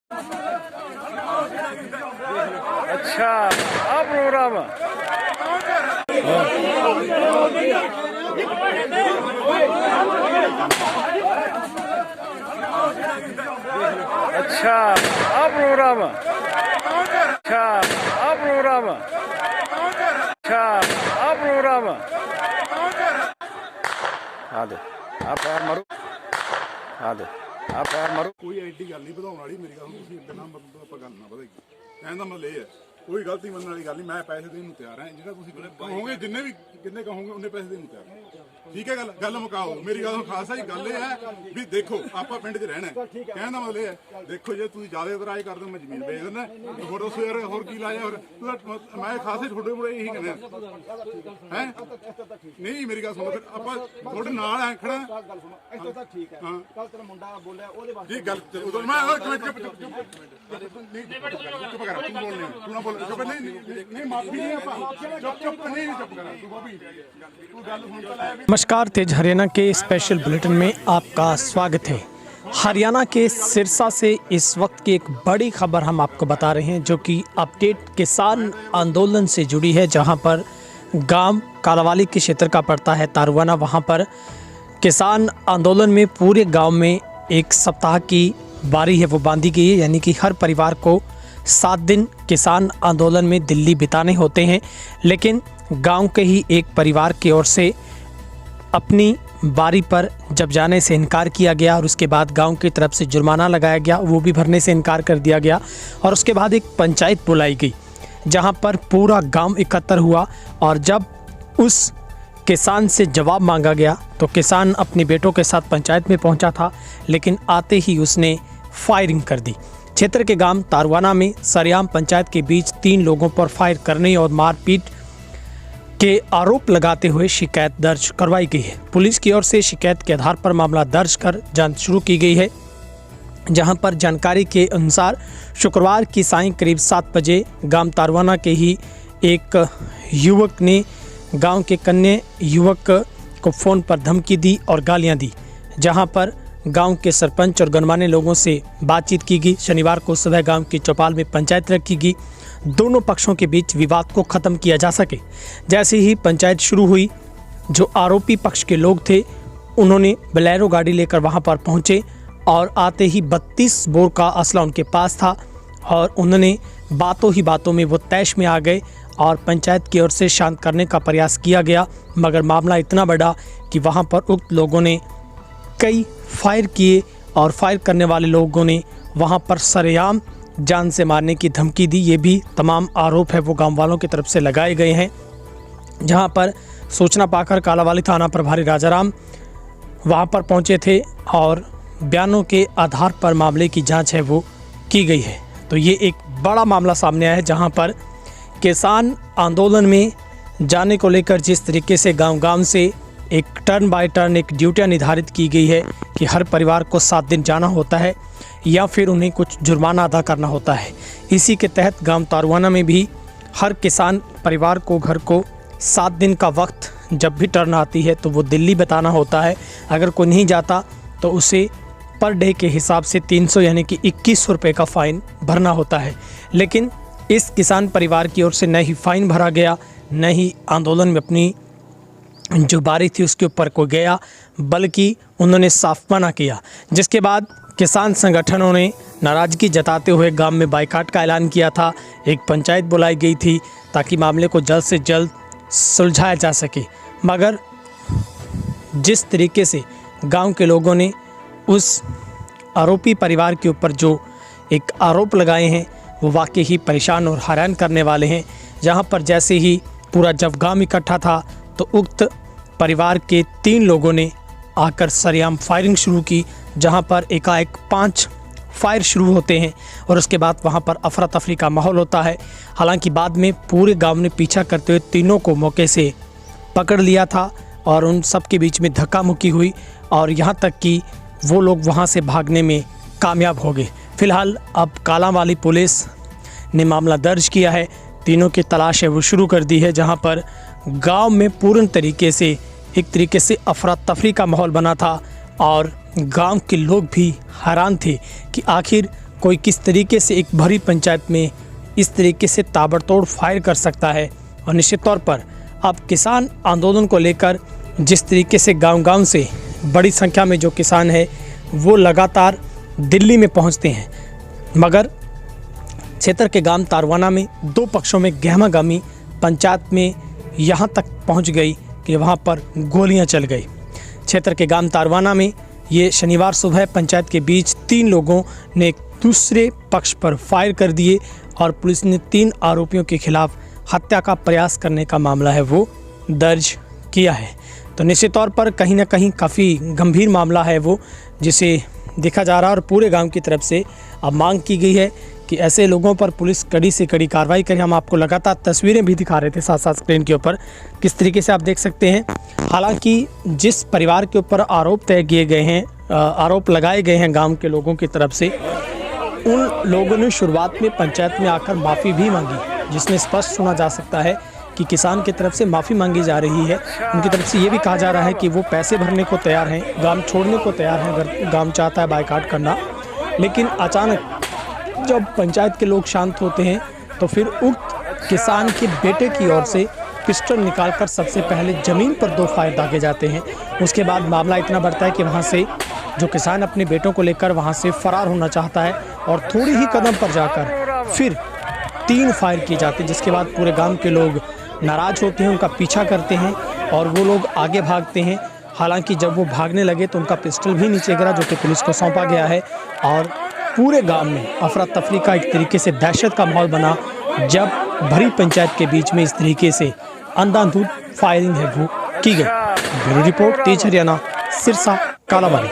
अच्छा आप प्रोग्राम अच्छा आप प्रोग्राम अच्छा आप प्रोग्राम अच्छा आप प्रोग्राम हाँ दे आप यार मारो हाँ दे आप यार मारो कोई एडी गल नहीं ਵਧਾਉਣ ਵਾਲੀ ਮੇਰੀ ਗੱਲ ਤੁਸੀਂ ਬਿਨਾਂ ਮਤਲਬ ਆਪਾਂ ਗੱਲ ਨਾ ਵਧਾਈਏ ਕਹਿਣ ਦਾ ਮਤਲਬ ਇਹ ਹੈ ਕੋਈ ਗਲਤੀ ਮੰਨਣ ਵਾਲੀ ਗੱਲ ਨਹੀਂ ਮੈਂ ਪੈਸੇ ਦੇਣ ਨੂੰ ਤਿਆਰ ਹਾਂ ਜਿਹੜਾ ਤੁਸੀਂ ਕਹੋਗੇ ਜਿੰਨੇ ਕਹੋਗੇ ਉਹਨੇ ਪੈਸੇ ਦੇਣ ਨੂੰ ਤਿਆਰ ਹਾਂ ਠੀਕ ਹੈ ਗੱਲ ਮੁਕਾਓ ਮੇਰੀ ਗੱਲ ਖਾਸ ਹੈ ਜੀ ਗੱਲ ਇਹ ਹੈ ਵੀ ਦੇਖੋ ਆਪਾਂ ਪਿੰਡ 'ਚ ਰਹਿਣਾ ਕਹਿਣ ਦਾ ਮਤਲਬ ਇਹ ਹੈ ਦੇਖੋ ਜੇ ਤੁਸੀਂ ਜ਼ਿਆਦਾ ਇਤਰਾਜ਼ ਕਰਦੇ ਹੋ ਮੈਂ ਜ਼ਮੀਨ ਵੇਚ ਦਿੰਦਾ ਹੋਰ ਦੱਸੋ ਯਾਰ ਹੋਰ ਕੀ ਲਾਇਆ ਹੋਰ ਮੈਂ ਖਾਸ ਹੀ ਤੁਹਾਡੇ ਕੋਲ ਇਹੀ ਕਹਿੰਦਾ ਹੈ ਨਹੀਂ ਮੇਰੀ ਗੱਲ ਸੁਣੋ ਫਿਰ ਆਪਾਂ ਤੁਹਾਡੇ ਨਾਲ ਆ ਖੜਾ ਇੱਥੇ ਤਾਂ ਠੀਕ ਹੈ ਕੱਲ ਤੇਰਾ ਮੁੰਡਾ ਬੋਲਿਆ ਉਹਦੇ ਵਾਸਤੇ ਜੀ ਗੱਲ ਉਦੋਂ ਮੈਂ ਚੁੱਪ ਕਰ ਤੂੰ ਬੋਲ ਤੂੰ ਨਾ ਬੋਲ ਚੁੱਪ नहीं माफी नहीं आपा चुप नहीं चुप करा तू बॉबी तू गल सुन तो लाया नमस्कार, तेज हरियाणा के स्पेशल बुलेटिन में आपका स्वागत है। हरियाणा के सिरसा से इस वक्त की एक बड़ी खबर हम आपको बता रहे हैं जो कि अपडेट किसान आंदोलन से जुड़ी है, जहां पर गांव कालावाली के क्षेत्र का पड़ता है तारुआना। वहां पर किसान आंदोलन में पूरे गांव में एक सप्ताह की बारी है वो बांधी गई है, यानी कि हर परिवार को 7 दिन किसान आंदोलन में दिल्ली बिताने होते हैं। लेकिन गांव के ही एक परिवार की ओर से अपनी बारी पर जब जाने से इनकार किया गया और उसके बाद गांव की तरफ से जुर्माना लगाया गया, वो भी भरने से इनकार कर दिया गया। और उसके बाद एक पंचायत बुलाई गई जहां पर पूरा गांव एकत्र हुआ और जब उस किसान से जवाब मांगा गया तो किसान अपने बेटों के साथ पंचायत में पहुंचा था, लेकिन आते ही उसने फायरिंग कर दी। क्षेत्र के गांव तारुआना में सरेआम पंचायत के बीच 3 लोगों पर फायर करने और मारपीट के आरोप लगाते हुए शिकायत दर्ज करवाई गई है। पुलिस की ओर से शिकायत के आधार पर मामला दर्ज कर जांच शुरू की गई है, जहां पर जानकारी के अनुसार शुक्रवार की सायं करीब 7 बजे गांव तारुआना के ही एक युवक ने गांव के कन्या युवक को फ़ोन पर धमकी दी और गालियां दी, जहां पर गांव के सरपंच और गणमान्य लोगों से बातचीत की गई। शनिवार को सुबह गांव की चौपाल में पंचायत रखी गई, दोनों पक्षों के बीच विवाद को ख़त्म किया जा सके। जैसे ही पंचायत शुरू हुई, जो आरोपी पक्ष के लोग थे उन्होंने बोलेरो गाड़ी लेकर वहां पर पहुंचे और आते ही 32 बोर का असला उनके पास था और उन्होंने बातों ही बातों में वो तैश में आ गए और पंचायत की ओर से शांत करने का प्रयास किया गया, मगर मामला इतना बड़ा कि वहाँ पर उक्त लोगों ने कई फायर किए और फायर करने वाले लोगों ने वहां पर सरेआम जान से मारने की धमकी दी। ये भी तमाम आरोप है वो गांव वालों की तरफ से लगाए गए हैं। जहां पर सूचना पाकर कालावाली थाना प्रभारी राजाराम वहां पर पहुंचे थे और बयानों के आधार पर मामले की जांच है वो की गई है। तो ये एक बड़ा मामला सामने आया है, जहाँ पर किसान आंदोलन में जाने को लेकर जिस तरीके से गाँव से एक टर्न बाय टर्न एक ड्यूटियाँ निर्धारित की गई है कि हर परिवार को 7 दिन जाना होता है या फिर उन्हें कुछ जुर्माना अदा करना होता है। इसी के तहत गांव तारुआना में भी हर किसान परिवार को घर को 7 दिन का वक्त जब भी टर्न आती है तो वो दिल्ली बताना होता है। अगर कोई नहीं जाता तो उसे पर डे के हिसाब से 300 यानी कि 2100 रुपये का फ़ाइन भरना होता है। लेकिन इस किसान परिवार की ओर से न ही फ़ाइन भरा गया, न ही आंदोलन में अपनी जो बारी थी उसके ऊपर को गया, बल्कि उन्होंने साफ मना किया। जिसके बाद किसान संगठनों ने नाराज़गी जताते हुए गांव में बाइकाट का ऐलान किया था। एक पंचायत बुलाई गई थी ताकि मामले को जल्द से जल्द सुलझाया जा सके, मगर जिस तरीके से गांव के लोगों ने उस आरोपी परिवार के ऊपर जो एक आरोप लगाए हैं वो वाकई ही परेशान और हैरान करने वाले हैं। जहां पर जैसे ही पूरा जब गांव इकट्ठा था तो उक्त परिवार के 3 लोगों ने आकर सरेआम फायरिंग शुरू की, जहां पर एकाएक 5 फायर शुरू होते हैं और उसके बाद वहां पर अफरा तफरी का माहौल होता है। हालांकि बाद में पूरे गांव ने पीछा करते हुए तीनों को मौके से पकड़ लिया था और उन सब के बीच में धक्का मुक्की हुई और यहां तक कि वो लोग वहां से भागने में कामयाब हो गए। फिलहाल अब कालावाली पुलिस ने मामला दर्ज किया है, तीनों की तलाश है वो शुरू कर दी है, जहां पर गांव में पूर्ण तरीके से एक तरीके से अफरा तफरी का माहौल बना था और गांव के लोग भी हैरान थे कि आखिर कोई किस तरीके से एक भरी पंचायत में इस तरीके से ताबड़तोड़ फायर कर सकता है। और निश्चित तौर पर अब किसान आंदोलन को लेकर जिस तरीके से गांव-गांव से बड़ी संख्या में जो किसान है वो लगातार दिल्ली में पहुंचते हैं, मगर क्षेत्र के गांव तारवाना में दो पक्षों में गहमागहमी पंचायत में यहां तक पहुंच गई कि वहां पर गोलियां चल गई। क्षेत्र के गांव तारवाना में ये शनिवार सुबह पंचायत के बीच 3 लोगों ने एक दूसरे पक्ष पर फायर कर दिए और पुलिस ने 3 आरोपियों के खिलाफ हत्या का प्रयास करने का मामला है वो दर्ज किया है। तो निश्चित तौर पर कहीं ना कहीं काफ़ी गंभीर मामला है वो, जिसे देखा जा रहा है और पूरे गांव की तरफ से अब मांग की गई है कि ऐसे लोगों पर पुलिस कड़ी से कड़ी कार्रवाई करे। हम आपको लगातार तस्वीरें भी दिखा रहे थे साथ साथ स्क्रीन के ऊपर, किस तरीके से आप देख सकते हैं। हालांकि जिस परिवार के ऊपर आरोप तय किए गए हैं, आरोप लगाए गए हैं गांव के लोगों की तरफ से, उन लोगों ने शुरुआत में पंचायत में आकर माफ़ी भी मांगी, जिसमें स्पष्ट सुना जा सकता है कि किसान की तरफ से माफ़ी मांगी जा रही है। उनकी तरफ से ये भी कहा जा रहा है कि वो पैसे भरने को तैयार हैं, गांव छोड़ने को तैयार हैं अगर गांव चाहता है बायकॉट करना। लेकिन अचानक जब पंचायत के लोग शांत होते हैं तो फिर उक्त किसान के बेटे की ओर से पिस्टल निकालकर सबसे पहले ज़मीन पर 2 फायर दागे जाते हैं। उसके बाद मामला इतना बढ़ता है कि वहाँ से जो किसान अपने बेटों को लेकर वहाँ से फरार होना चाहता है और थोड़ी ही कदम पर जाकर फिर 3 फायर किए जाते हैं, जिसके बाद पूरे गांव के लोग नाराज़ होते हैं, उनका पीछा करते हैं और वो लोग आगे भागते हैं। हालांकि जब वो भागने लगे तो उनका पिस्टल भी नीचे गिरा, जो कि पुलिस को सौंपा गया है और पूरे गांव में अफरा तफरी का एक तरीके से दहशत का माहौल बना जब भरी पंचायत के बीच में इस तरीके से अंधाधुंध फायरिंग है वो की गई। ब्यूरो रिपोर्ट, तेज हरियाणा, सिरसा, कालाबाड़ी।